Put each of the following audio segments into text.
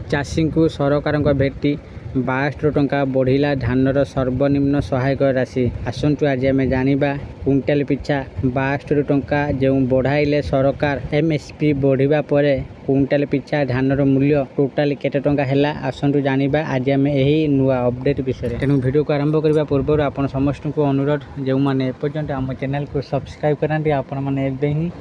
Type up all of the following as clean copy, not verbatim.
चाषी को सरकार भेटी 72 टंका बढ़िला धानर सर्वनिम्न सहायक राशि। आसतु आज आम जाना क्विंटाल पिछा 72 टंका जो बढ़ाइले सरकार एमएसपी बढ़िबा परे क्विंटाल पिछा धानर मूल्य टोटाल केते टंका हैला। आसतु जाना आज आम यही नुआ अपडेट विषय। तेणु वीडियो को आरंभ करने पूर्व आपण समस्त को अनुरोध जो मैंने एपर्यंत आम चैनल को सब्सक्राइब करांती आपण मैंने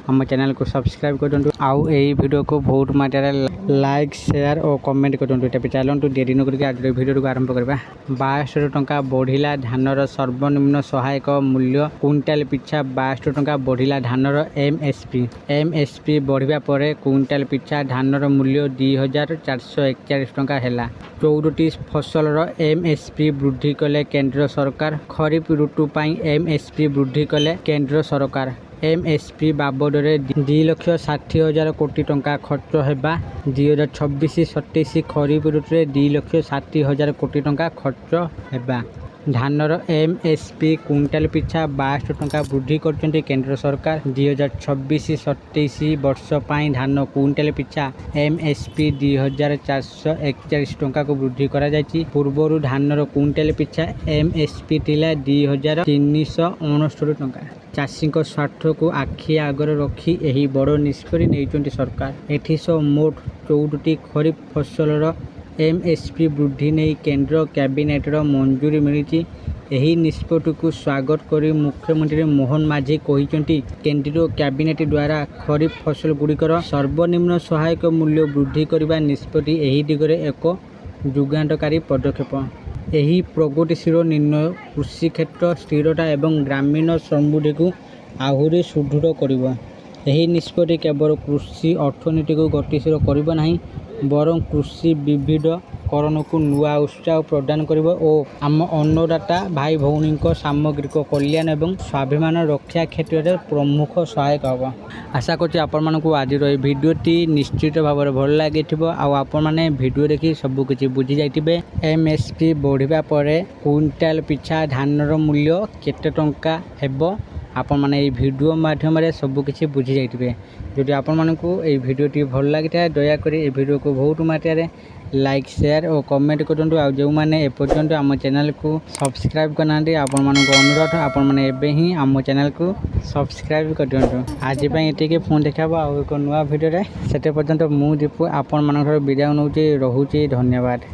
आम चैनल को सब्सक्राइब करूँ आउ यही वीडियो को बहुत मात्रा लाइक शेयर और कमेंट करूँ। चलतु देरी न करके आज वीडियो को आरंभ करवा। 72 टंका बढ़िला धानर सर्वनिम्न सहायक मूल्य क्विंटाल पिछा 72 टंका बढ़िला धानर एमएसपी बढ़िबा परे क्विंटाल पिछा धानर मूल्य 2441 टंका हैला। 14टी फसलर एमएसपी वृद्धि कले केंद्र सरकार। खरीफ ऋतु पाई एमएसपी वृद्धि कले केंद्र सरकार। एमएसपी बाबदरे 2,60,000 कोटी टंका खर्च होगा। 2026-27 खरीफ ऋतु 2,60,000 कोटी टंका खर्च होगा। धानर एमएसपी क्विंटाल पिछा 62 टंका वृद्धि कर केंद्र सरकार। 2026-27 वर्ष पाई धान क्विंटाल पिछा एमएसपी 2,441 टंका को वृद्धि करा जायछि। पूर्वर धानर क्विंटाल पिछा एमएसपी थिला 2,369 टंका। चाषी स्वार्थ को आखि आगर रखी यही बड़ निष्पत्ति नहीं सरकार। एथिसह मोट 14टी खरीफ फसलर एमएसपी वृद्धि नहीं केंद्र कैबिनेटर मंजूरी मिली। यही निष्पत्ति को स्वागत कर मुख्यमंत्री मोहन माझी कहते केंद्रीय कैबिनेट द्वारा खरीफ फसल गुड़िकर सर्वनिम्न सहायक मूल्य वृद्धि करने निष्पत्ति यही दिगरे एक जुगांतकारी पदक्षेप। यही प्रगतिशील निर्णय कृषि क्षेत्र स्थिरता एवं ग्रामीण समृद्धि को आहुरी सुदृढ़ करिबो। यही निष्पत्ति केवल कृषि अर्थनीति को गतिशील करिबो नहीं बरं कृषि विविधकरण को नुआ उत्साह प्रदान करिबो और आम अन्नदाता भाई भौणी सामग्रिक कल्याण एवं स्वाभिमान रक्षा क्षेत्र में प्रमुख सहायक होगा। आशा करछि आपण मानकु आज भिडियोटी निश्चित भाव में भल लगी आपण मैंने भिडियो देखि सबकिछि बुझी जाइथिबे। एमएसपी बढ़िबा परे क्विंटाल पिछा धानर मूल्य केते टंका हेबो आपण माने এই ভিডিও মাধ্যমে सबकिछि बुझी जाइथिबे। যদি आपण मानकु এই ভিডিওটি भल लगी दया करी এই ভিডিও को बहुत मात्रा लाइक शेयर और कमेंट करूँ। आ जो मैंने एपर्यंत आम चैनल को सब्सक्राइब करना आपण मानक अनुरोध आपण मैंने एबे ही आम चैनल को सब्सक्राइब कर दिंटु। आज ये फोन देखा आउ एक नुआ भिडियो से पर्यंत मु दीपू आपण मान विदाय नौची। रोचे धन्यवाद।